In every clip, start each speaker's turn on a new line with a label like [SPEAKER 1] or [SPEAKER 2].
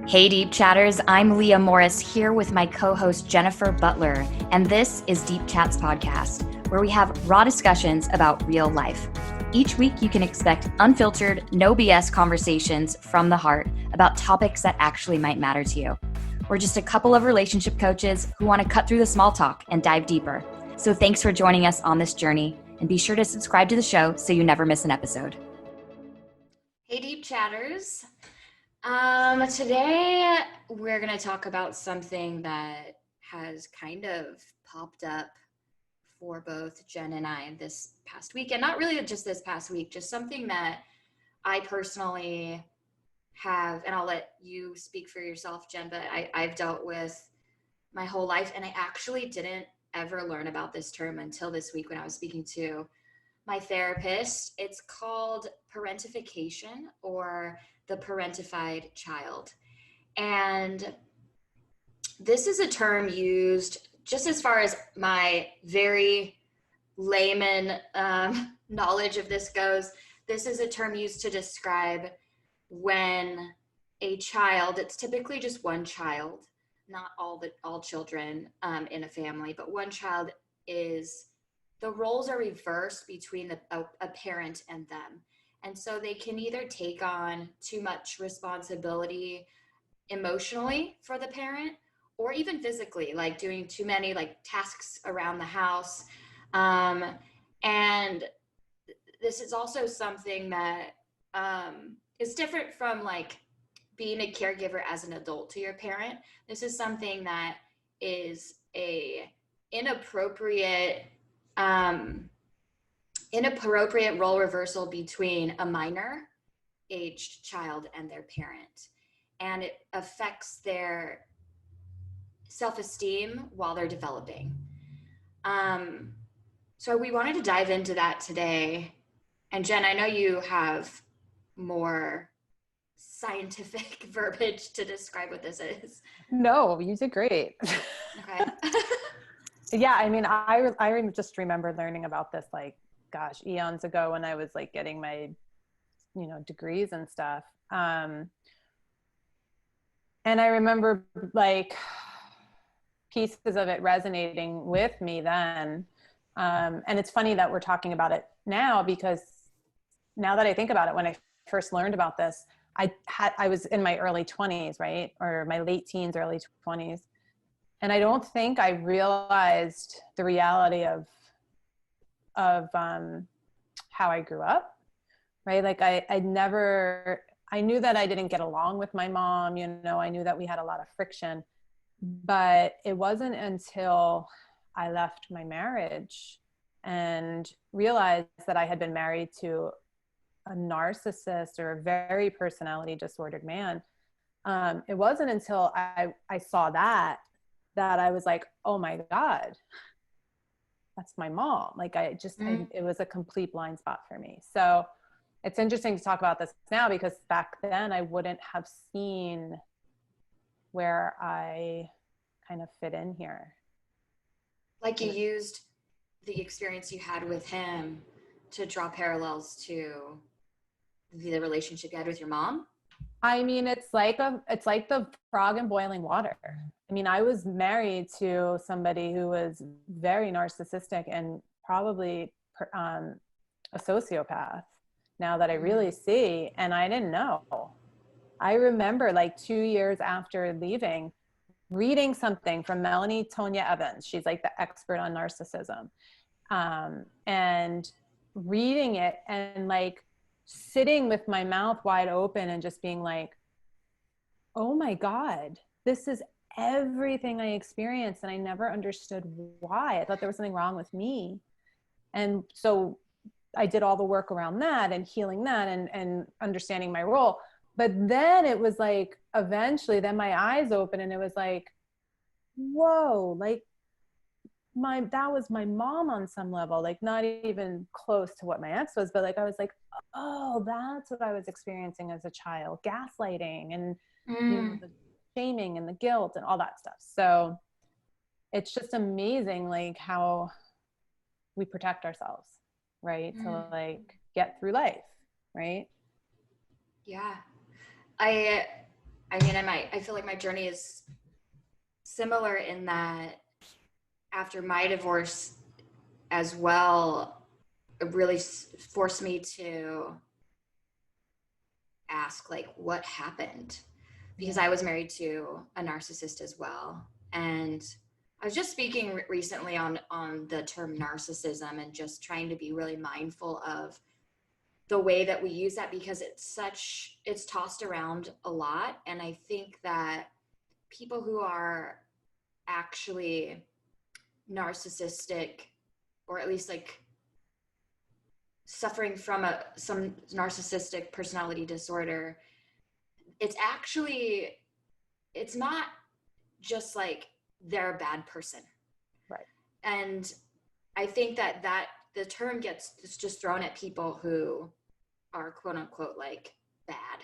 [SPEAKER 1] Hey Deep Chatters, I'm Leah Morris here with my co-host Jennifer Butler, and this is Deep Chats Podcast, where we have raw discussions about real life. Each week you can expect unfiltered, no BS conversations from the heart about topics that actually might matter to you. We're just a couple of relationship coaches who want to cut through the small talk and dive deeper. So thanks for joining us on this journey, and be sure to subscribe to the show so you never miss an episode. Hey Deep Chatters. Today we're going to talk about something that has kind of popped up for both Jen and I this past week, and not really just this past week, just something that I personally have, and I'll let you speak for yourself, Jen, but I've dealt with my whole life, and I actually didn't ever learn about this term until this week when I was speaking to my therapist. It's called parentification, or the parentified child. And this is a term used, just as far as my very layman knowledge of this goes, this is a term used to describe when a child, it's typically just one child, not all children in a family, but one child is, the roles are reversed between a parent and them. And so they can either take on too much responsibility emotionally for the parent, or even physically, like doing too many tasks around the house. And this is also something that is different from being a caregiver as an adult to your parent. This is something that is a inappropriate role reversal between a minor aged child and their parent. And it affects their self-esteem while they're developing. So we wanted to dive into that today. And Jen, I know you have more scientific verbiage to describe what this is.
[SPEAKER 2] No, you did great.
[SPEAKER 1] Okay.
[SPEAKER 2] Yeah, I mean, I just remember learning about this eons ago when I was getting my, degrees and stuff. And I remember pieces of it resonating with me then. And it's funny that we're talking about it now, because now that I think about it, when I first learned about this, I was in my early 20s, right? Or my late teens, early 20s. And I don't think I realized the reality of how I grew up, right? I knew that I didn't get along with my mom, I knew that we had a lot of friction, but it wasn't until I left my marriage and realized that I had been married to a narcissist, or a very personality disordered man. It wasn't until I saw that I was like, oh my God, that's my mom. It was a complete blind spot for me. So it's interesting to talk about this now, because back then I wouldn't have seen where I kind of fit in here.
[SPEAKER 1] You used the experience you had with him to draw parallels to the relationship you had with your mom?
[SPEAKER 2] I mean, it's like the frog in boiling water. I mean, I was married to somebody who was very narcissistic and probably a sociopath, now that I really see, and I didn't know. I remember 2 years after leaving, reading something from Melanie Tonya Evans. She's the expert on narcissism. And reading it and sitting with my mouth wide open and just being like, oh my God, this is everything I experienced. And I never understood why. I thought there was something wrong with me. And so I did all the work around that and healing that and understanding my role. But then it was eventually then my eyes opened and it was whoa, that was my mom on some level, not even close to what my ex was, but I was oh, that's what I was experiencing as a child, gaslighting and the shaming and the guilt and all that stuff. So it's just amazing how we protect ourselves, right? To get through life, right?
[SPEAKER 1] Yeah. I mean, I feel like my journey is similar in that after my divorce as well, it really forced me to ask, like, what happened? Because I was married to a narcissist as well. And I was just speaking recently on the term narcissism and just trying to be really mindful of the way that we use that, because it's tossed around a lot. And I think that people who are actually narcissistic, or at least like suffering from some narcissistic personality disorder, it's not just like they're a bad person.
[SPEAKER 2] Right.
[SPEAKER 1] And I think that the term gets just thrown at people who are quote unquote like bad,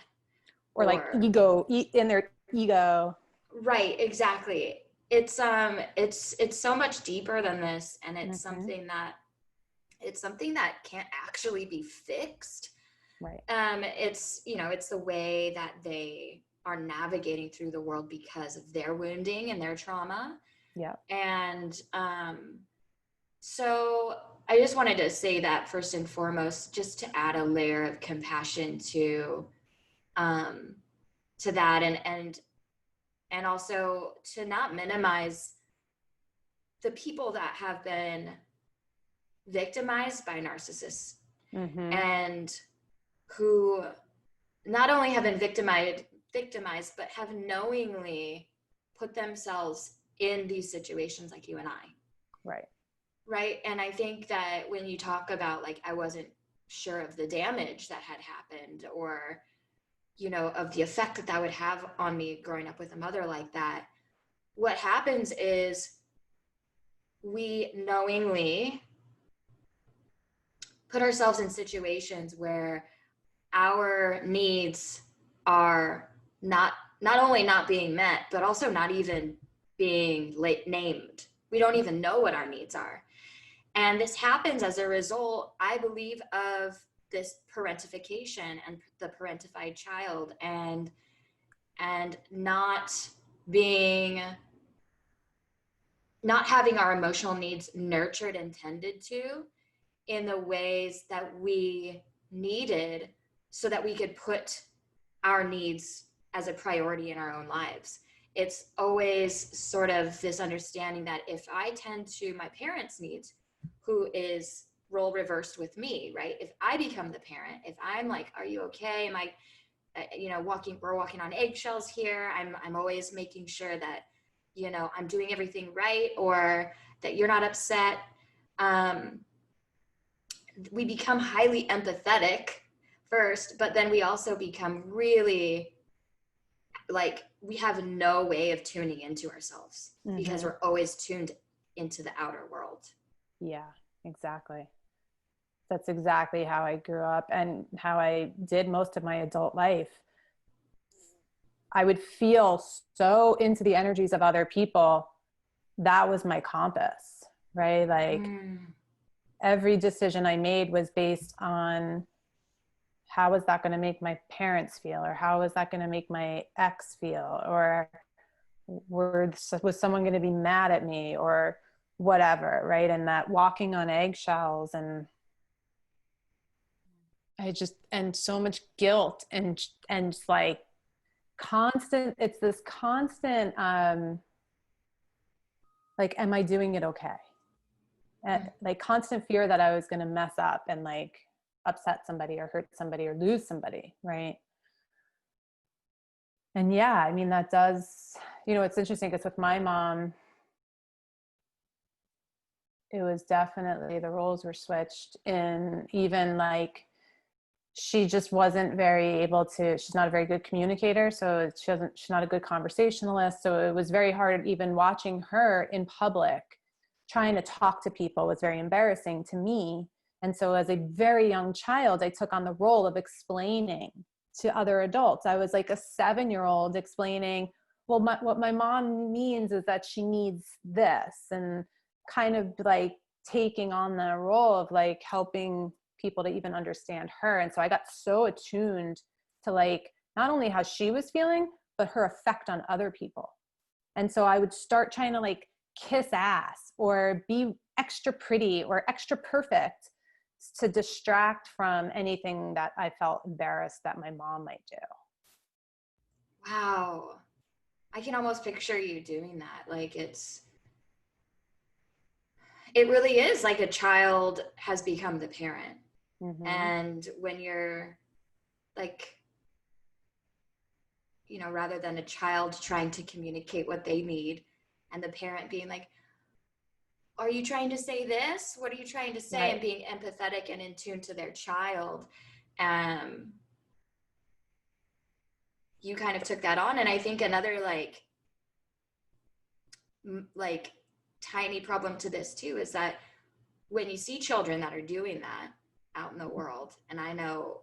[SPEAKER 2] or like ego in their ego.
[SPEAKER 1] Right, exactly. It's so much deeper than this, and it's something that can't actually be fixed.
[SPEAKER 2] Right.
[SPEAKER 1] It's the way that they are navigating through the world because of their wounding and their trauma.
[SPEAKER 2] Yeah.
[SPEAKER 1] And so I just wanted to say that first and foremost, just to add a layer of compassion to that, and also to not minimize the people that have been victimized by narcissists, and who not only have been victimized, but have knowingly put themselves in these situations like you and I.
[SPEAKER 2] Right.
[SPEAKER 1] Right. And I think that when you talk about, like, I wasn't sure of the damage that had happened, or, of the effect that would have on me growing up with a mother like that, what happens is we knowingly put ourselves in situations where our needs are not only not being met, but also not even being named. We don't even know what our needs are. And this happens as a result, I believe, of this parentification and the parentified child, and not having our emotional needs nurtured and tended to in the ways that we needed, so that we could put our needs as a priority in our own lives. It's always sort of this understanding that if I tend to my parents' needs, who is role reversed with me, right? If I become the parent, if I'm like, are you okay? Am I, we're walking on eggshells here. I'm always making sure that, I'm doing everything right, or that you're not upset. We become highly empathetic first, but then we also become really, like, we have no way of tuning into ourselves, because we're always tuned into the outer world.
[SPEAKER 2] Yeah, exactly. That's exactly how I grew up and how I did most of my adult life. I would feel so into the energies of other people. That was my compass, right? Like every decision I made was based on, how was that going to make my parents feel? Or how was that going to make my ex feel? Or was someone going to be mad at me, or whatever, right? And that walking on eggshells, and and so much guilt, and like constant, it's this constant, like, am I doing it okay? And like constant fear that I was going to mess up and like upset somebody or hurt somebody or lose somebody, right? And yeah, I mean, that does, it's interesting because with my mom, it was definitely, the roles were switched, in even like, she just wasn't very able to, she's not a very good communicator. So she's not a good conversationalist. So it was very hard, even watching her in public, trying to talk to people was very embarrassing to me. And so as a very young child, I took on the role of explaining to other adults. I was like a 7-year-old explaining, well, what my mom means is that she needs this, and kind of like taking on the role of like helping people to even understand her. And so I got so attuned to like not only how she was feeling, but her effect on other people. And so I would start trying to like kiss ass or be extra pretty or extra perfect to distract from anything that I felt embarrassed that my mom might do.
[SPEAKER 1] Wow. I can almost picture you doing that. Like it really is like a child has become the parent.
[SPEAKER 2] Mm-hmm.
[SPEAKER 1] And when you're like, you know, rather than a child trying to communicate what they need and the parent being like, are you trying to say this? What are you trying to say?
[SPEAKER 2] Right.
[SPEAKER 1] And being empathetic and in tune to their child. You kind of took that on. And I think another like tiny problem to this too is that when you see children that are doing that out in the world, and I know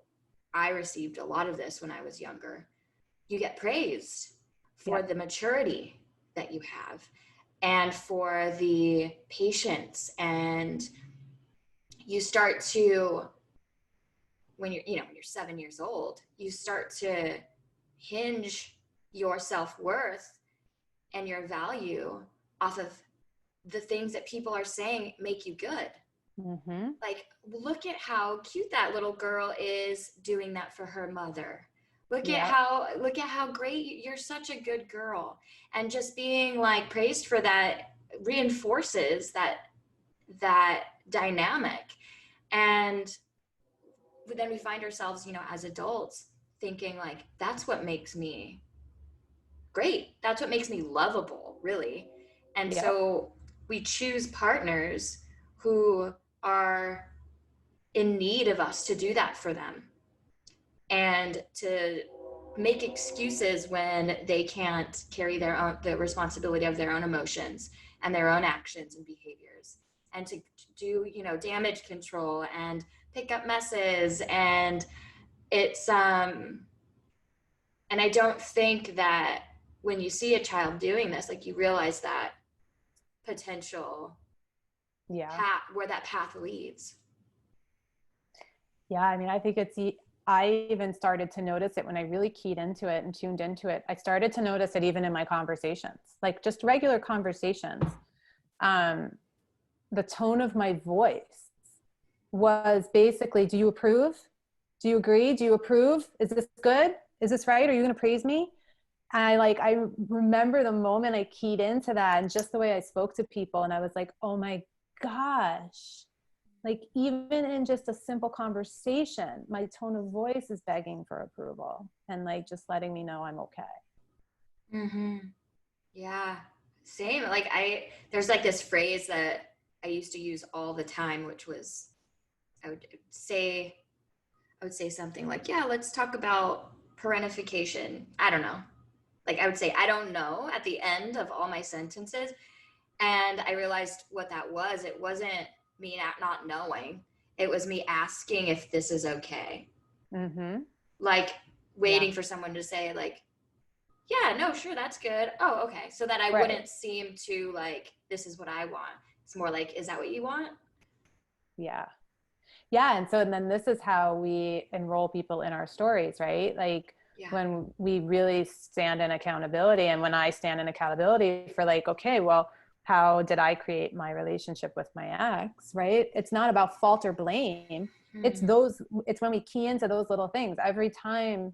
[SPEAKER 1] I received a lot of this when I was younger, you get praised for the maturity that you have and for the patience, and you start to, when you're 7 years old, you start to hinge your self-worth and your value off of the things that people are saying make you good.
[SPEAKER 2] Mm-hmm.
[SPEAKER 1] Like, look at how cute that little girl is doing that for her mother. Look at how great, you're such a good girl. And just being like praised for that reinforces that dynamic. And then we find ourselves, as adults thinking like, that's what makes me great. That's what makes me lovable, really. And so we choose partners who are in need of us to do that for them, and to make excuses when they can't carry the responsibility of their own emotions and their own actions and behaviors, and to do, damage control and pick up messes. And it's and I don't think that when you see a child doing this, like, you realize that potential path, where that path leads.
[SPEAKER 2] Yeah, I mean, I think I even started to notice it when I really keyed into it and tuned into it. I started to notice it even in my conversations, like just regular conversations. The tone of my voice was basically, do you approve? Do you agree? Do you approve? Is this good? Is this right? Are you going to praise me? And I remember the moment I keyed into that and just the way I spoke to people. And I was like, oh my gosh, like even in just a simple conversation, my tone of voice is begging for approval and like just letting me know I'm okay.
[SPEAKER 1] Mm-hmm. Yeah, same. Like there's like this phrase that I used to use all the time, which was, I would say something like, yeah, let's talk about parentification. I don't know. Like, I would say, I don't know at the end of all my sentences. And I realized what that was. It wasn't me not knowing. It was me asking if this is okay.
[SPEAKER 2] Mm-hmm.
[SPEAKER 1] Like waiting for someone to say like, yeah, no, sure, that's good. Oh, okay. So that I wouldn't seem to like, this is what I want. It's more like, is that what you want?
[SPEAKER 2] Yeah. Yeah. And then this is how we enroll people in our stories, right? Like when we really stand in accountability, and when I stand in accountability for like, okay, well, how did I create my relationship with my ex, right? It's not about fault or blame. It's when we key into those little things. Every time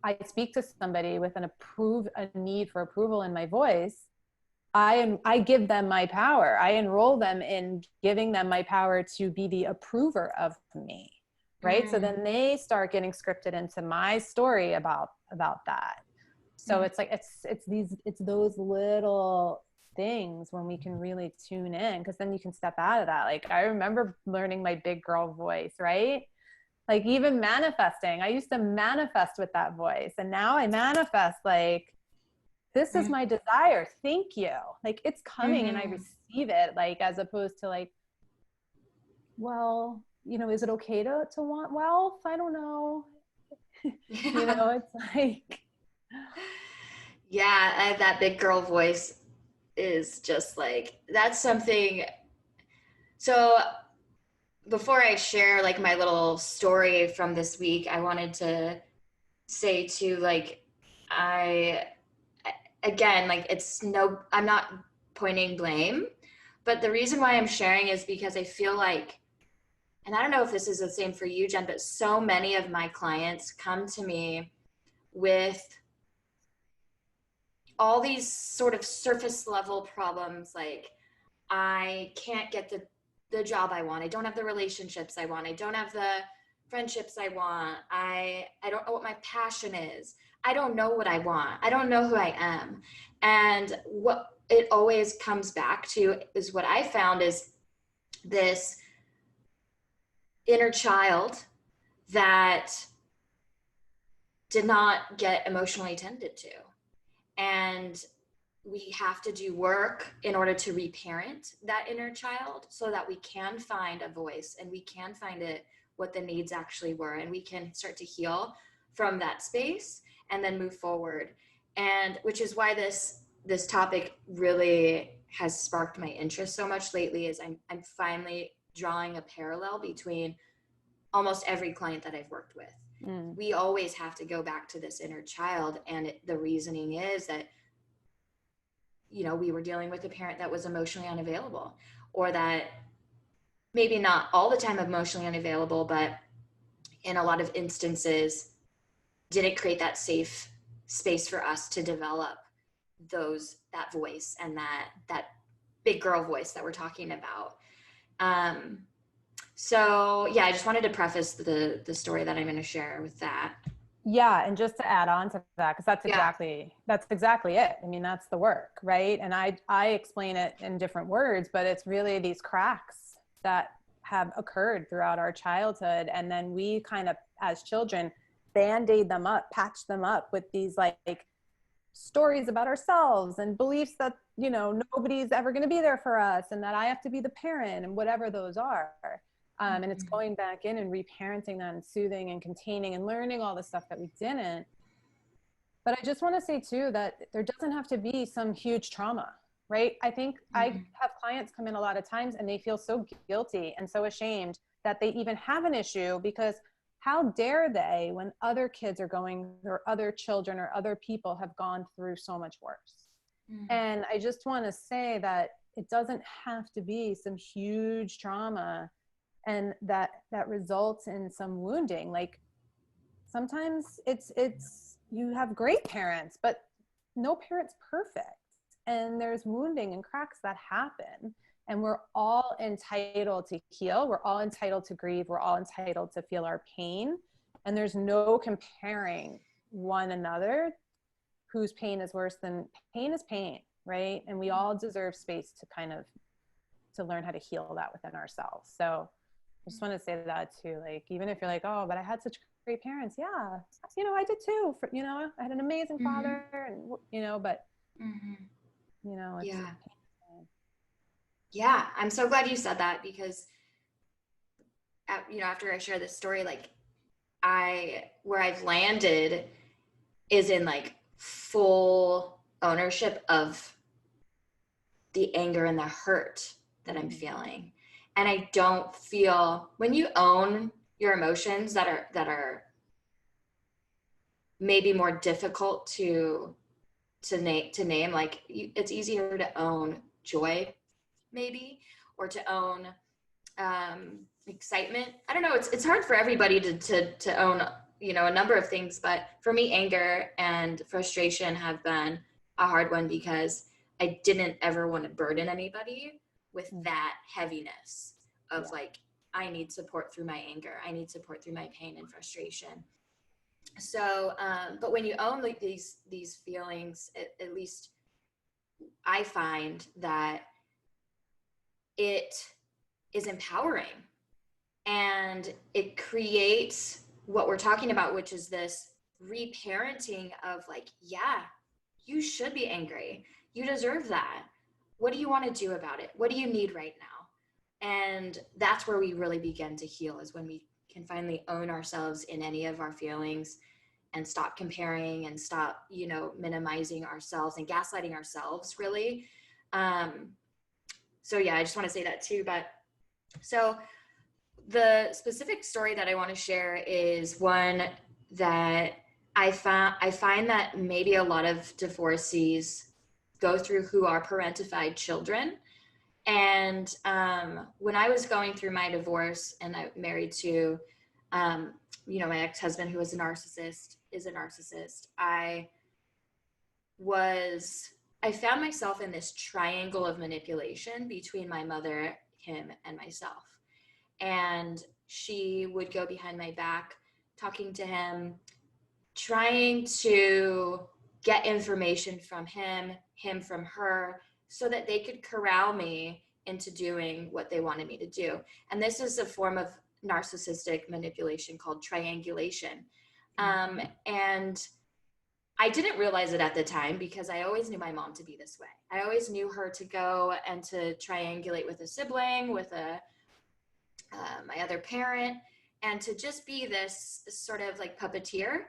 [SPEAKER 2] I speak to somebody with a need for approval in my voice, I give them my power. I enroll them in giving them my power to be the approver of me, right? So then they start getting scripted into my story about that. So it's like it's those little things when we can really tune in, because then you can step out of that. Like I remember learning my big girl voice, right? Like even manifesting, I used to manifest with that voice, and now I manifest like, this is my desire. Thank you. Like it's coming and I receive it, like, as opposed to like, well, is it okay to want wealth? I don't know. It's like,
[SPEAKER 1] yeah, that big girl voice is just like, that's something. So before I share like my little story from this week, I wanted to say to like, Again, like I'm not pointing blame, but the reason why I'm sharing is because I feel like, and I don't know if this is the same for you, Jen, but so many of my clients come to me with all these sort of surface level problems. Like, I can't get the job I want. I don't have the relationships I want. I don't have the friendships I want. I don't know what my passion is. I don't know what I want. I don't know who I am. And what it always comes back to is what I found is this inner child that did not get emotionally tended to. And we have to do work in order to reparent that inner child so that we can find a voice and we can find it what the needs actually were, and we can start to heal from that space and then move forward. And which is why this topic really has sparked my interest so much lately, is I'm finally drawing a parallel between almost every client that I've worked with. We always have to go back to this inner child, and the reasoning is that, you know, we were dealing with a parent that was emotionally unavailable, or that maybe not all the time emotionally unavailable, but in a lot of instances didn't create that safe space for us to develop that voice and that big girl voice that we're talking about. So yeah, I just wanted to preface the story that I'm going to share with that.
[SPEAKER 2] Yeah, and just to add on to that, because that's exactly it. I mean, that's the work, right? And I explain it in different words, but it's really these cracks that have occurred throughout our childhood, and then we kind of, as children, band-aid them up, patch them up with these like stories about ourselves and beliefs that, you know, nobody's ever going to be there for us, and that I have to be the parent, and whatever those are. And it's going back in and reparenting that and soothing and containing and learning all the stuff that we didn't. But I just want to say too, that there doesn't have to be some huge trauma, right? I think I have clients come in a lot of times and they feel so guilty and so ashamed that they even have an issue, because how dare they when other kids are going, or other children or other people have gone through so much worse. And I just want to say that it doesn't have to be some huge trauma and that results in some wounding. Like, sometimes it's you have great parents, but no parent's perfect, and there's wounding and cracks that happen, and we're all entitled to heal, we're all entitled to grieve, we're all entitled to feel our pain, and there's no comparing one another whose pain is worse than pain is pain, right? And we all deserve space to kind of to learn how to heal that within ourselves. So I just want to say that too. Like, even if you're like, oh, but I had such great parents. Yeah. You know, I did too. You know, I had an amazing father, and, you know, but, you know, it's,
[SPEAKER 1] yeah. I'm so glad you said that, because, you know, after I share this story, like, where I've landed is in like full ownership of the anger and the hurt that I'm feeling. And I don't feel, when you own your emotions that are maybe more difficult to name, like, it's easier to own joy maybe, or to own excitement. I don't know, it's hard for everybody to own, you know, a number of things, but for me, anger and frustration have been a hard one, because I didn't ever want to burden anybody with that heaviness of like, I need support through my anger, I need support through my pain and frustration. So but when you own like these feelings, at least I find that it is empowering, and it creates what we're talking about, which is this reparenting of like, yeah, you should be angry, you deserve that, what do you want to do about it, what do you need right now? And that's where we really begin to heal, is when we can finally own ourselves in any of our feelings, and stop comparing, and stop, you know, minimizing ourselves and gaslighting ourselves, really. So yeah, I just want to say that too. But so the specific story that I want to share is one that I find that maybe a lot of divorcees go through who are parentified children. And when I was going through my divorce and I married to, my ex-husband who is a narcissist, I found myself in this triangle of manipulation between my mother, him, and myself. And she would go behind my back, talking to him, trying to get information from him from her, so that they could corral me into doing what they wanted me to do. And this is a form of narcissistic manipulation called triangulation. And I didn't realize it at the time because I always knew my mom to be this way. I always knew her to go and to triangulate with a sibling, with my other parent, and to just be this sort of like puppeteer.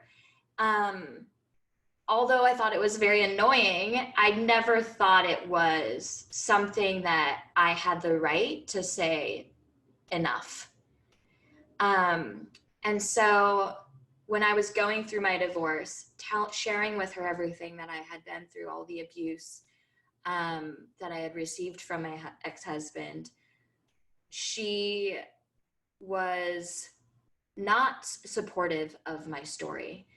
[SPEAKER 1] Although I thought it was very annoying, I never thought it was something that I had the right to say enough. And so when I was going through my divorce, sharing with her everything that I had been through, all the abuse that I had received from my ex-husband, she was not supportive of my story.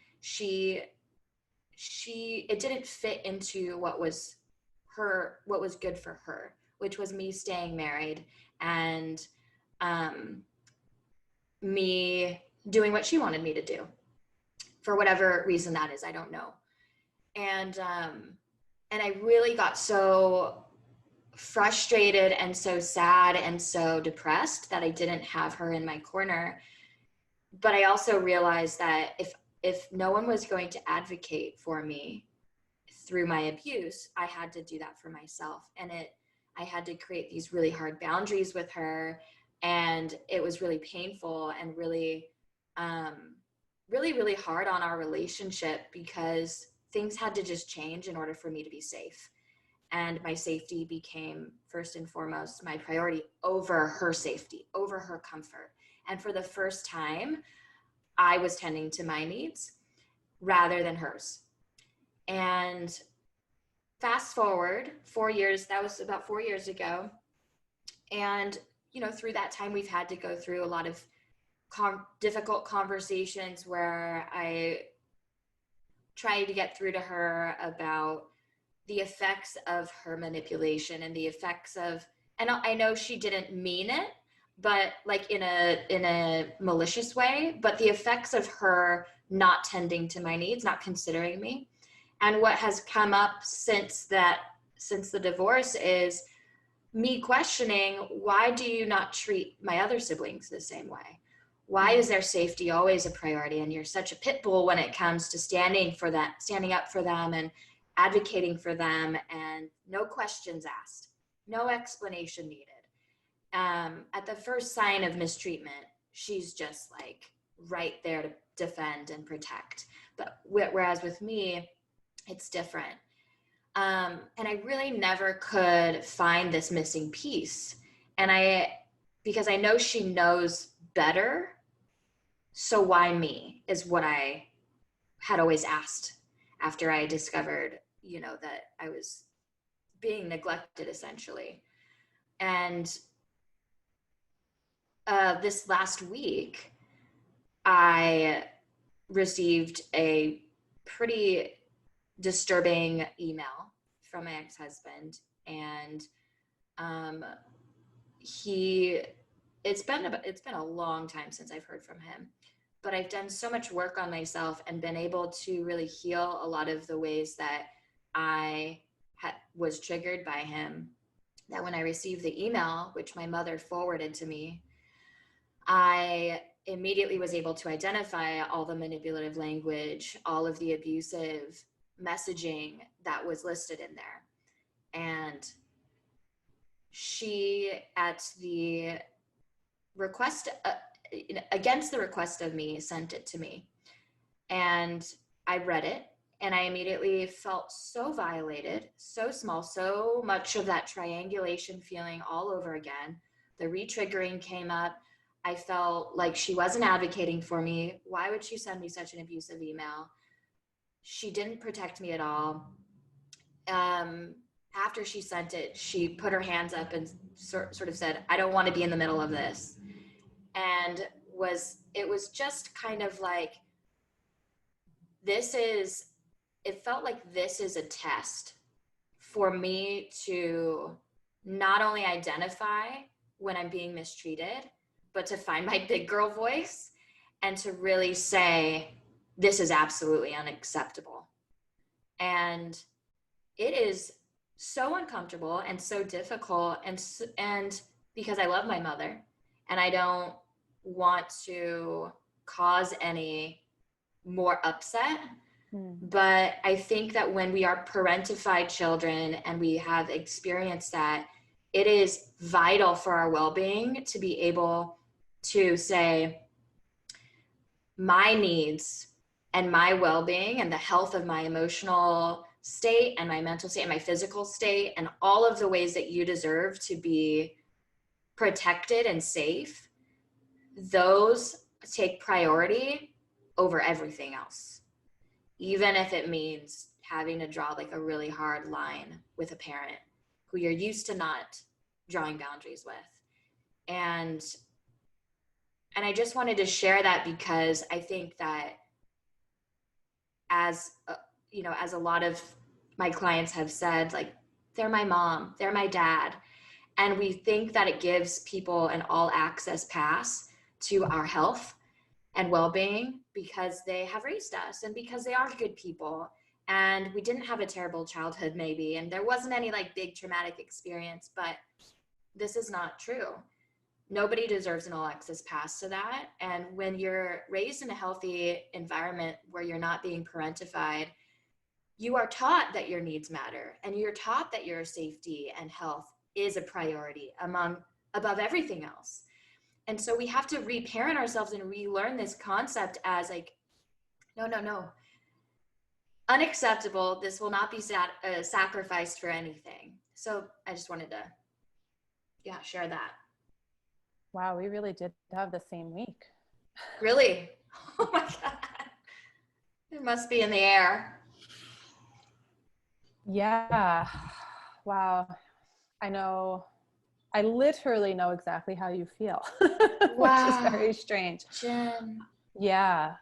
[SPEAKER 1] It didn't fit into what was good for her, which was me staying married and me doing what she wanted me to do, for whatever reason that is, I don't know. And I really got so frustrated and so sad and so depressed that I didn't have her in my corner. But I also realized that if no one was going to advocate for me through my abuse, I had to do that for myself. And I had to create these really hard boundaries with her. And it was really painful and really, really, really hard on our relationship, because things had to just change in order for me to be safe. And my safety became first and foremost my priority over her safety, over her comfort. And for the first time, I was tending to my needs rather than hers. And fast forward 4 years, that was about 4 years ago. And, through that time, we've had to go through a lot of difficult conversations where I tried to get through to her about the effects of her manipulation and the effects of, and I know she didn't mean it, but like in a malicious way, but the effects of her not tending to my needs, not considering me. And what has come up since the divorce is me questioning, why do you not treat my other siblings the same way? Why is their safety always a priority? And you're such a pit bull when it comes to standing up for them and advocating for them, and no questions asked, no explanation needed. At the first sign of mistreatment, she's just like right there to defend and protect. But whereas with me, it's different. And I really never could find this missing piece. And because I know she knows better, so why me is what I had always asked after I discovered, that I was being neglected essentially. And this last week, I received a pretty disturbing email from my ex-husband, and it's been a long time since I've heard from him, but I've done so much work on myself and been able to really heal a lot of the ways that I was triggered by him, that when I received the email, which my mother forwarded to me, I immediately was able to identify all the manipulative language, all of the abusive messaging that was listed in there. And she, at the request, against the request of me, sent it to me. And I read it, and I immediately felt so violated, so small, so much of that triangulation feeling all over again. The re-triggering came up. I felt like she wasn't advocating for me. Why would she send me such an abusive email? she didn't protect me at all. After she sent it, she put her hands up and sort of said, I don't want to be in the middle of this. And it was just kind of like, it felt like this is a test for me to not only identify when I'm being mistreated, but to find my big girl voice and to really say, this is absolutely unacceptable. And it is so uncomfortable and so difficult, and because I love my mother and I don't want to cause any more upset. But I think that when we are parentified children and we have experienced that, it is vital for our well-being to be able to say, my needs and my well-being and the health of my emotional state and my mental state and my physical state and all of the ways that you deserve to be protected and safe, those take priority over everything else. Even if it means having to draw like a really hard line with a parent who you're used to not drawing boundaries with. And I just wanted to share that because I think that as a lot of my clients have said, like, they're my mom, they're my dad. And we think that it gives people an all access pass to our health and well-being because they have raised us and because they are good people. And we didn't have a terrible childhood maybe, and there wasn't any like big traumatic experience, but this is not true. Nobody deserves an all access pass to that. And when you're raised in a healthy environment where you're not being parentified, you are taught that your needs matter, and you're taught that your safety and health is a priority above everything else. And so we have to reparent ourselves and relearn this concept as like, no, unacceptable. This will not be sacrificed for anything. So I just wanted to, share that.
[SPEAKER 2] Wow, we really did have the same week.
[SPEAKER 1] Really? Oh my God. It must be in the air.
[SPEAKER 2] Yeah. Wow. I know. I literally know exactly how you feel,
[SPEAKER 1] Wow.
[SPEAKER 2] which is very strange.
[SPEAKER 1] Jenn.
[SPEAKER 2] Yeah.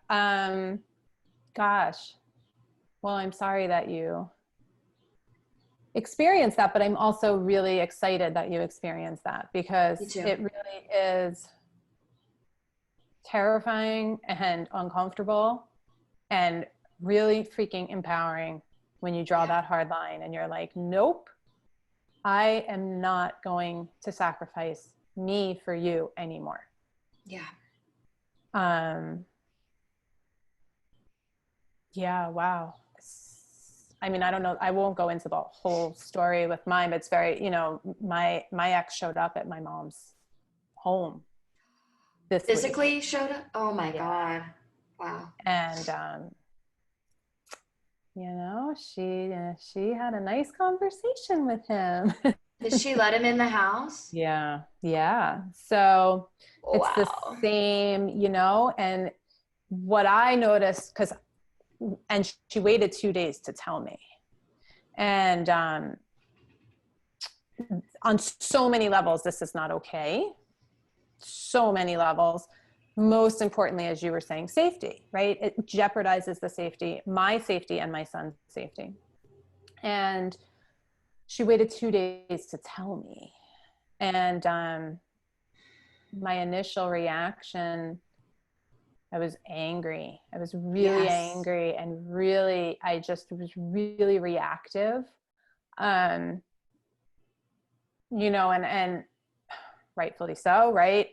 [SPEAKER 2] Gosh. Well, I'm sorry that you experienced that, but I'm also really excited that you experienced that because it really is terrifying and uncomfortable and really freaking empowering when you draw that hard line and you're like, nope, I am not going to sacrifice me for you anymore.
[SPEAKER 1] Yeah.
[SPEAKER 2] Yeah. Wow. I mean, I don't know. I won't go into the whole story with mine, but it's very, my ex showed up at my mom's home.
[SPEAKER 1] Physically
[SPEAKER 2] week.
[SPEAKER 1] Showed up? Oh my God. Wow.
[SPEAKER 2] And, she had a nice conversation with him.
[SPEAKER 1] Did she let him in the house?
[SPEAKER 2] Yeah. Yeah. So it's the same, and what I noticed, and she waited 2 days to tell me. And, on so many levels, this is not okay. So many levels. Most importantly, as you were saying, safety, right? It jeopardizes the safety, my safety and my son's safety. And she waited 2 days to tell me. And my initial reaction, I was angry. I was really angry and really, I just was really reactive. And rightfully so, right?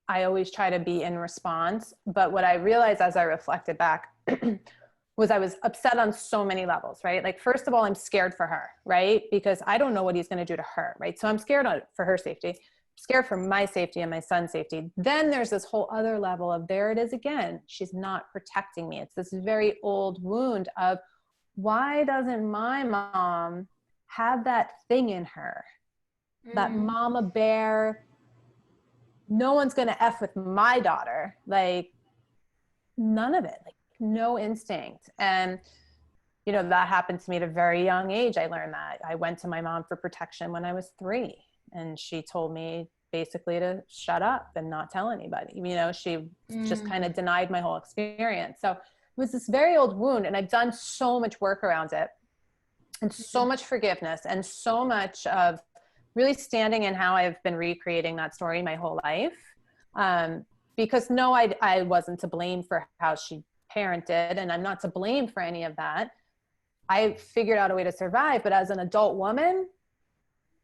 [SPEAKER 2] I always try to be in response. But what I realized as I reflected back was I was upset on so many levels, right? Like, first of all, I'm scared for her, right? Because I don't know what he's going to do to her, right? So I'm scared for her safety, I'm scared for my safety and my son's safety. Then there's this whole other level of, there it is again, she's not protecting me. It's this very old wound of, why doesn't my mom have that thing in her, that mama bear, no one's going to F with my daughter. Like, none of it, like no instinct. And, you know, that happened to me at a very young age. I learned that. I went to my mom for protection when I was 3, and she told me basically to shut up and not tell anybody. You know, she just kind of denied my whole experience. So it was this very old wound, and I've done so much work around it, and so much forgiveness, and so much of really standing in how I've been recreating that story my whole life. Because no, I wasn't to blame for how she parented, and I'm not to blame for any of that. I figured out a way to survive, but as an adult woman,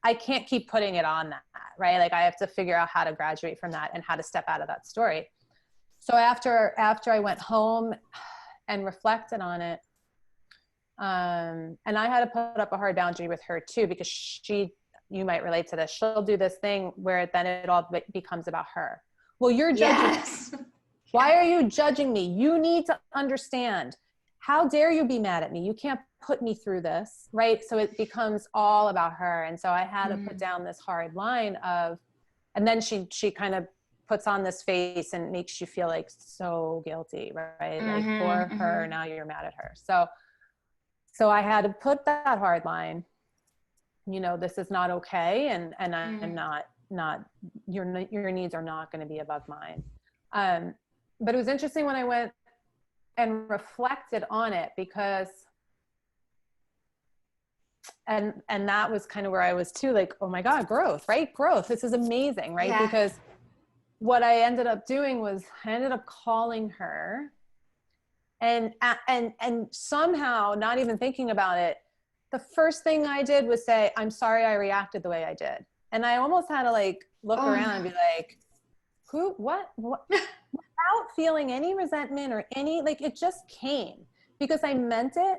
[SPEAKER 2] I can't keep putting it on that, right? Like I have to figure out how to graduate from that and how to step out of that story. So after I went home and reflected on it, and I had to put up a hard boundary with her too, because you might relate to this. She'll do this thing where then it all becomes about her. Well, you're judging.
[SPEAKER 1] Yes.
[SPEAKER 2] Why are you judging me? You need to understand. How dare you be mad at me? You can't put me through this, right? So it becomes all about her. And so I had to put down this hard line of, and then she kind of puts on this face and makes you feel like so guilty, right? Like for her, now you're mad at her. So I had to put that hard line, you know, this is not okay. And I'm not, your needs are not going to be above mine. But it was interesting when I went and reflected on it, because, and that was kind of where I was too, like, oh my God, growth, right? Growth. This is amazing, right?
[SPEAKER 1] Yeah.
[SPEAKER 2] Because what I ended up doing was I ended up calling her and somehow not even thinking about it. The first thing I did was say, I'm sorry I reacted the way I did. And I almost had to like look around and be like, what? Without feeling any resentment or any, like, it just came because I meant it.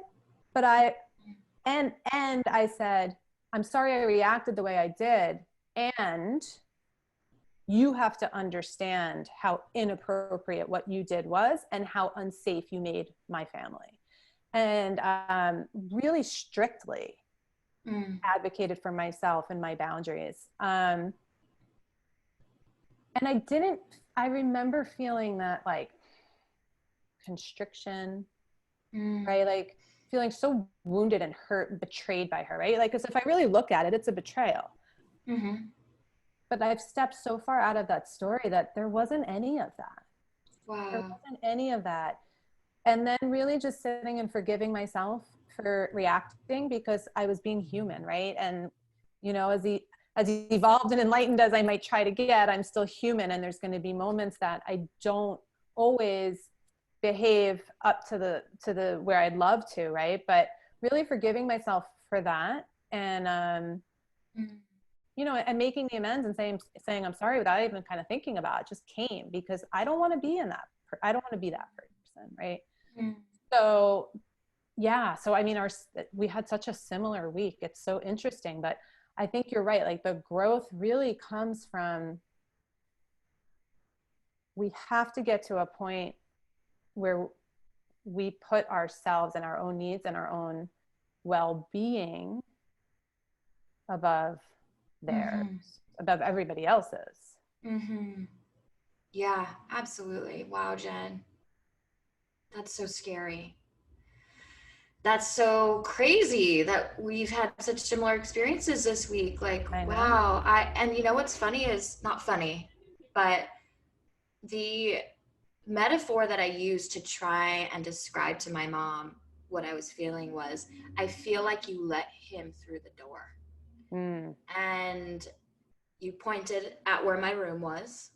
[SPEAKER 2] But I said, I'm sorry I reacted the way I did. And you have to understand how inappropriate what you did was and how unsafe you made my family. And really strictly advocated for myself and my boundaries. And I remember feeling that like constriction, right? Like feeling so wounded and hurt, betrayed by her, right? Like, because if I really look at it, it's a betrayal. But I've stepped so far out of that story that there wasn't any of that.
[SPEAKER 1] Wow.
[SPEAKER 2] There wasn't any of that. And then really just sitting and forgiving myself for reacting, because I was being human, right? And, you know, as evolved and enlightened as I might try to get, I'm still human. And there's going to be moments that I don't always behave up to the where I'd love to, right? But really forgiving myself for that, and you know, and making the amends and saying I'm sorry without even kind of thinking about it, just came because I don't want to be I don't want to be that person, right? So yeah, so I mean, we had such a similar week. It's so interesting, but I think you're right. Like the growth really comes from, we have to get to a point where we put ourselves and our own needs and our own well-being above theirs, above everybody else's.
[SPEAKER 1] Yeah, absolutely. Wow, Jen. That's so scary. That's so crazy that we've had such similar experiences this week. Like, wow. And you know what's funny is not funny, but the metaphor that I used to try and describe to my mom what I was feeling was, I feel like you let him through the door. And you pointed at where my room was.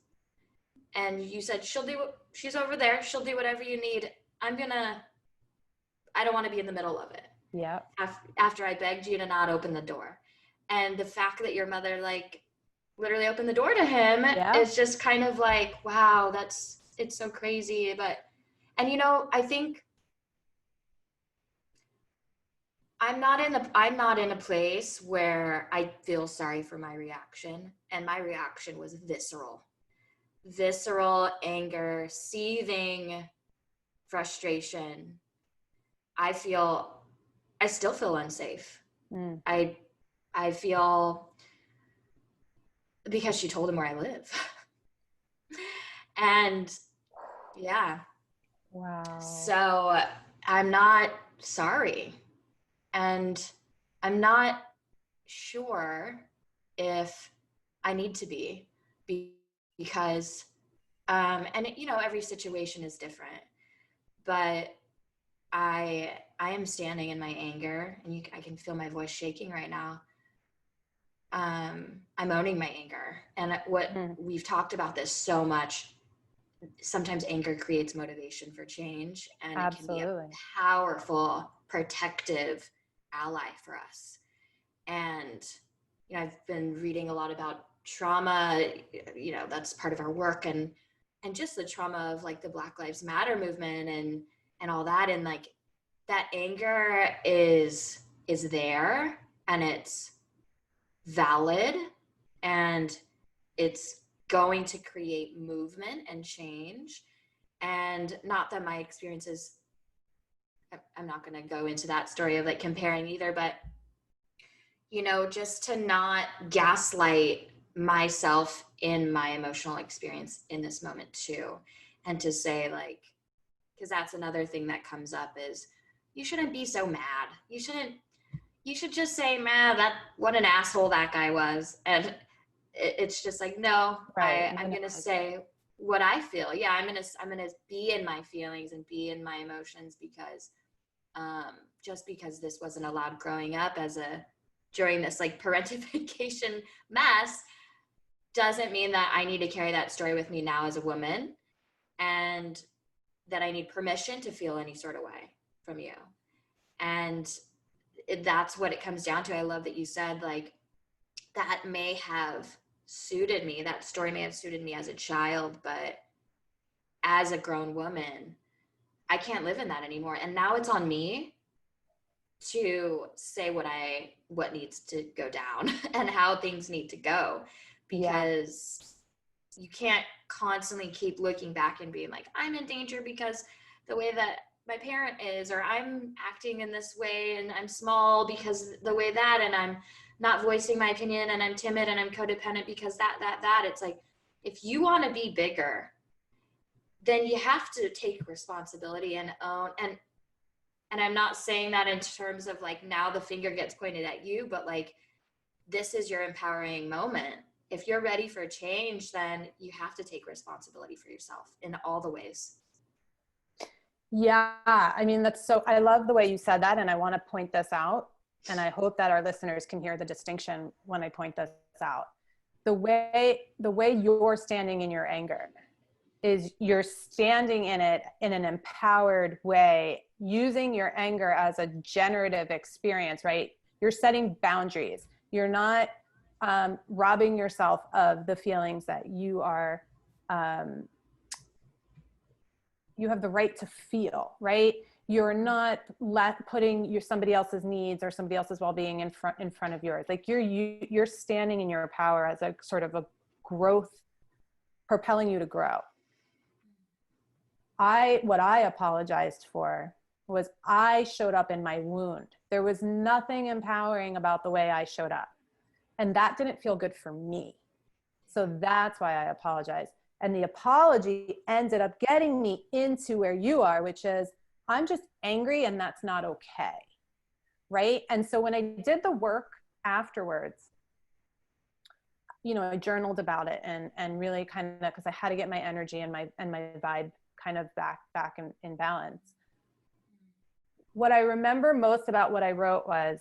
[SPEAKER 1] And you said, she's over there. She'll do whatever you need. I don't want to be in the middle of it.
[SPEAKER 2] Yeah.
[SPEAKER 1] After I begged you to not open the door. And the fact that your mother like literally opened the door to him is just kind of like, wow, it's so crazy. And you know, I think I'm not in a place where I feel sorry for my reaction. And my reaction was visceral anger, seething frustration. I still feel unsafe. I feel, because she told him where I live. And yeah,
[SPEAKER 2] Wow.
[SPEAKER 1] So I'm not sorry. And I'm not sure if I need to be, because, and you know, every situation is different, but I am standing in my anger, and I can feel my voice shaking right now. I'm owning my anger, and what we've talked about this so much. Sometimes anger creates motivation for change, and it can be a
[SPEAKER 2] Absolutely.
[SPEAKER 1] powerful protective ally for us. And you know, I've been reading a lot about trauma, you know, that's part of our work, and just the trauma of like the Black Lives Matter movement and all that, and like that anger is there, and it's valid, and it's going to create movement and change. And not that my experiences, I'm not going to go into that story of like comparing either, but you know, just to not gaslight myself in my emotional experience in this moment too. And to say like, because that's another thing that comes up is you shouldn't be so mad. You should just say, man, what an asshole that guy was. And it's just like, no,
[SPEAKER 2] Right.
[SPEAKER 1] I'm going to say what I feel. Yeah. I'm going to be in my feelings and be in my emotions, because just because this wasn't allowed growing up during this like parentification mess doesn't mean that I need to carry that story with me now as a woman, and that I need permission to feel any sort of way from you. And that's what it comes down to. I love that you said like that may have suited me, that story may have suited me as a child, but as a grown woman, I can't live in that anymore. And now it's on me to say what needs to go down and how things need to go, because you can't constantly keep looking back and being like, I'm in danger because the way that my parent is, or I'm acting in this way and I'm small because the way that, and I'm not voicing my opinion, and I'm timid and I'm codependent because that. It's like, if you want to be bigger, then you have to take responsibility and own. And I'm not saying that in terms of like now the finger gets pointed at you, but like this is your empowering moment. If you're ready for change, then you have to take responsibility for yourself in all the ways.
[SPEAKER 2] Yeah. I mean, I love the way you said that. And I want to point this out. And I hope that our listeners can hear the distinction when I point this out. The way you're standing in your anger is you're standing in it in an empowered way, using your anger as a generative experience, right? You're setting boundaries. You're not robbing yourself of the feelings that you are, you have the right to feel, right? You're not putting somebody else's needs or somebody else's well-being in front of yours. Like you're standing in your power as a sort of a growth, propelling you to grow. What I apologized for was I showed up in my wound. There was nothing empowering about the way I showed up. And that didn't feel good for me. So that's why I apologized. And the apology ended up getting me into where you are, which is I'm just angry and that's not okay. Right. And so when I did the work afterwards, you know, I journaled about it and really kind of, because I had to get my energy and my vibe kind of back in balance. What I remember most about what I wrote was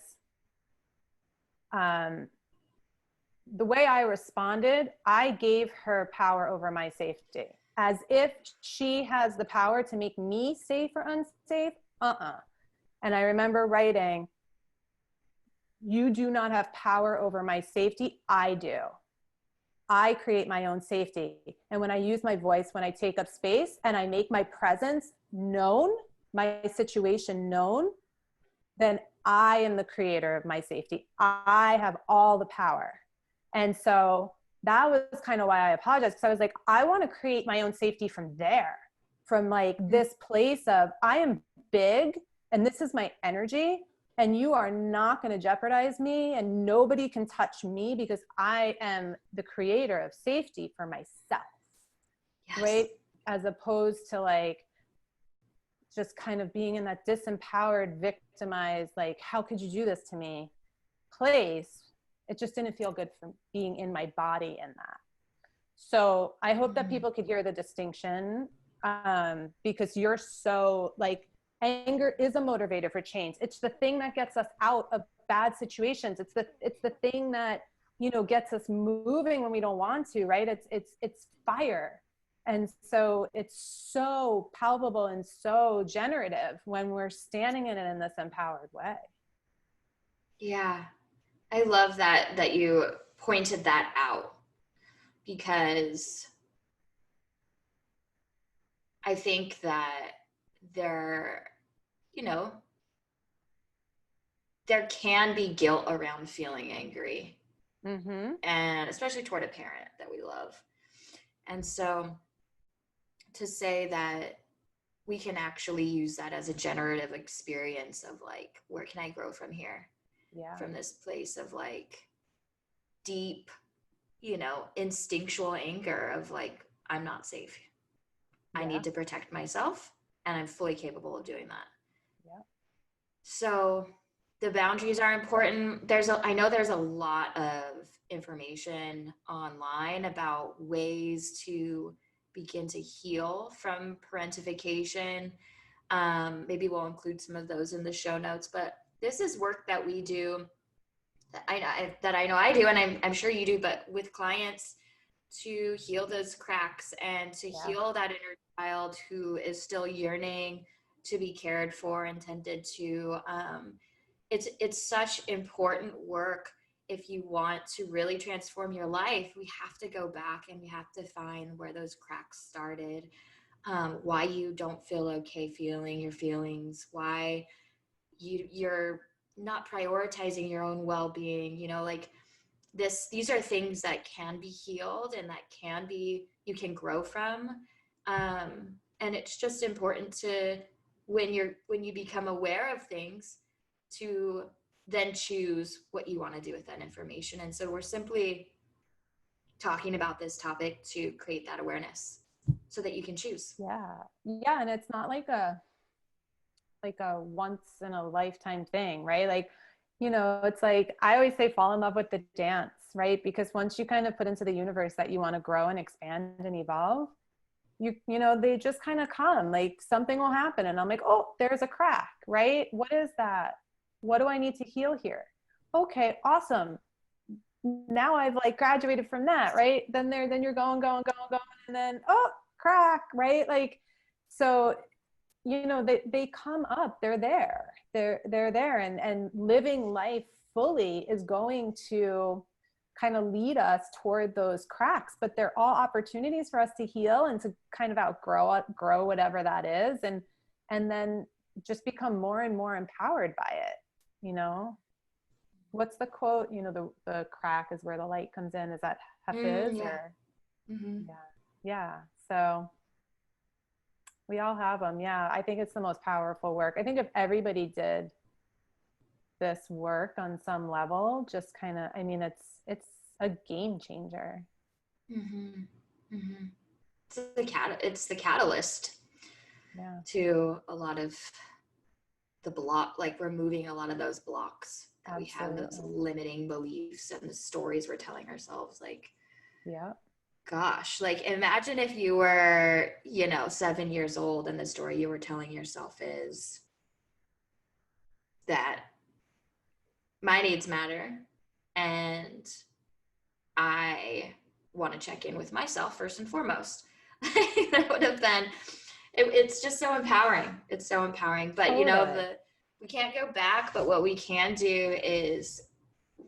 [SPEAKER 2] the way I responded. I gave her power over my safety, as if she has the power to make me safe or unsafe. And I remember writing, you do not have power over my safety. I do. I create my own safety. And when I use my voice, when I take up space and I make my presence known, my situation known, then I am the creator of my safety. I have all the power. And so that was kind of why I apologized, because I was like, I want to create my own safety from there, from like this place of I am big and this is my energy. And you are not going to jeopardize me, and nobody can touch me because I am the creator of safety for myself. Yes. Right? As opposed to like, just kind of being in that disempowered, victimized, like, how could you do this to me place. It just didn't feel good for being in my body in that. So I hope that people could hear the distinction, because you're so, like, anger is a motivator for change. It's the thing that gets us out of bad situations. It's the thing that, you know, gets us moving when we don't want to, right? It's fire. And so it's so palpable and so generative when we're standing in it in this empowered way.
[SPEAKER 1] Yeah. I love that you pointed that out, because I think that there, you know, there can be guilt around feeling angry, and especially toward a parent that we love. And so to say that we can actually use that as a generative experience of like, where can I grow from here?
[SPEAKER 2] Yeah.
[SPEAKER 1] From this place of like deep, you know, instinctual anger of like, I'm not safe. Yeah. I need to protect myself, and I'm fully capable of doing that.
[SPEAKER 2] Yeah.
[SPEAKER 1] So the boundaries are important. I know there's a lot of information online about ways to begin to heal from parentification. Maybe we'll include some of those in the show notes, but this is work that we do, that I know I do, and I'm sure you do, but with clients, to heal those cracks and to heal that inner child who is still yearning to be cared for and tended to. It's such important work. If you want to really transform your life, we have to go back and we have to find where those cracks started, why you don't feel okay feeling your feelings, why you're not prioritizing your own well-being, you know, like these are things that can be healed and that you can grow from. And it's just important to, when you become aware of things, to then choose what you want to do with that information. And so we're simply talking about this topic to create that awareness so that you can choose.
[SPEAKER 2] Yeah. And it's not like a once in a lifetime thing, right? Like, you know, it's like, I always say, fall in love with the dance, right? Because once you kind of put into the universe that you want to grow and expand and evolve, you know, they just kind of come, like something will happen. And I'm like, oh, there's a crack, right? What is that? What do I need to heal here? Okay, awesome. Now I've like graduated from that, right? Then you're going. And then, oh, crack, right? Like, so, you know, they come up, they're there, and living life fully is going to kind of lead us toward those cracks, but they're all opportunities for us to heal and to kind of grow whatever that is, and then just become more and more empowered by it. You know, what's the quote? You know, the crack is where the light comes in. Is that Hafiz? Yeah. So we all have them. Yeah, I think it's the most powerful work. I think if everybody did this work on some level, just kind of, I mean, it's a game changer.
[SPEAKER 1] It's the catalyst to a lot of the like removing a lot of those blocks that we have, those limiting beliefs and the stories we're telling ourselves. Like, gosh, like imagine if you were, you know, 7 years old and the story you were telling yourself is that my needs matter and I want to check in with myself first and foremost. That would have been, it's just so empowering. It's so empowering. But you know, we can't go back, but what we can do is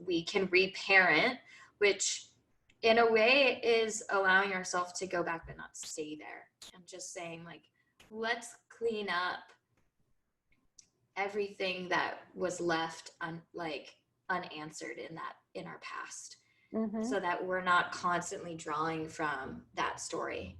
[SPEAKER 1] we can reparent, which in a way is allowing yourself to go back but not stay there, and just saying like, let's clean up everything that was left unanswered in our past, so that we're not constantly drawing from that story.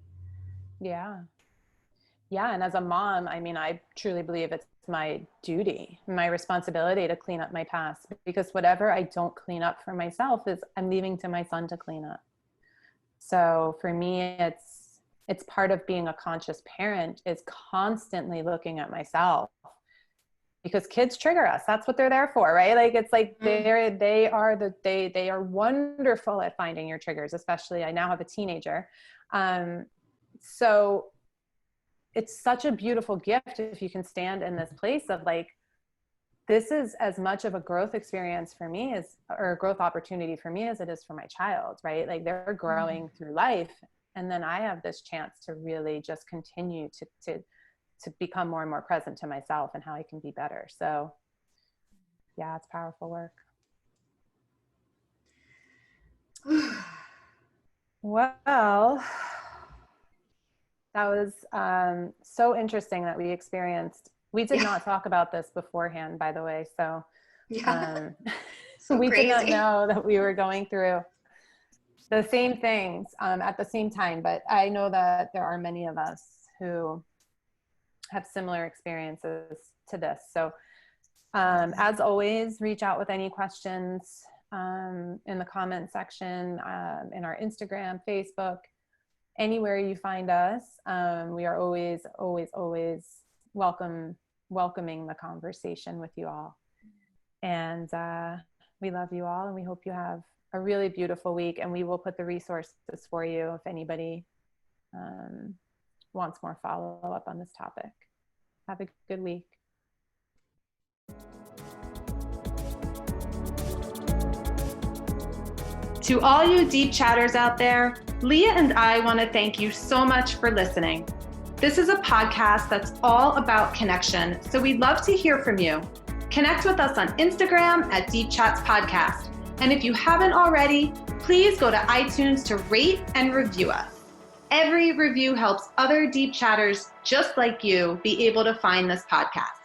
[SPEAKER 2] And as a mom, I mean, I truly believe it's my duty, my responsibility to clean up my past, because whatever I don't clean up for myself is I'm leaving to my son to clean up. So for me, it's part of being a conscious parent is constantly looking at myself, because kids trigger us. That's what they're there for, right? Like, it's like they are wonderful at finding your triggers, especially I now have a teenager. So it's such a beautiful gift if you can stand in this place of like, this is as much of a growth experience for me or a growth opportunity for me as it is for my child, right? Like, they're growing through life. And then I have this chance to really just continue to become more and more present to myself and how I can be better. So yeah, it's powerful work. Well, that was so interesting that we experienced. We did not talk about this beforehand, by the way. So,
[SPEAKER 1] so
[SPEAKER 2] we
[SPEAKER 1] crazy.
[SPEAKER 2] did not know that we were going through the same things at the same time. But I know that there are many of us who have similar experiences to this. So as always, reach out with any questions in the comment section, in our Instagram, Facebook, anywhere you find us. We are always welcoming the conversation with you all. And we love you all, and we hope you have a really beautiful week. And we will put the resources for you if anybody wants more follow-up on this topic. Have a good week.
[SPEAKER 3] To all you deep chatters out there, Leah and I want to thank you so much for listening. This is a podcast that's all about connection, so we'd love to hear from you. Connect with us on Instagram at Deep Chats Podcast. And if you haven't already, please go to iTunes to rate and review us. Every review helps other deep chatters just like you be able to find this podcast.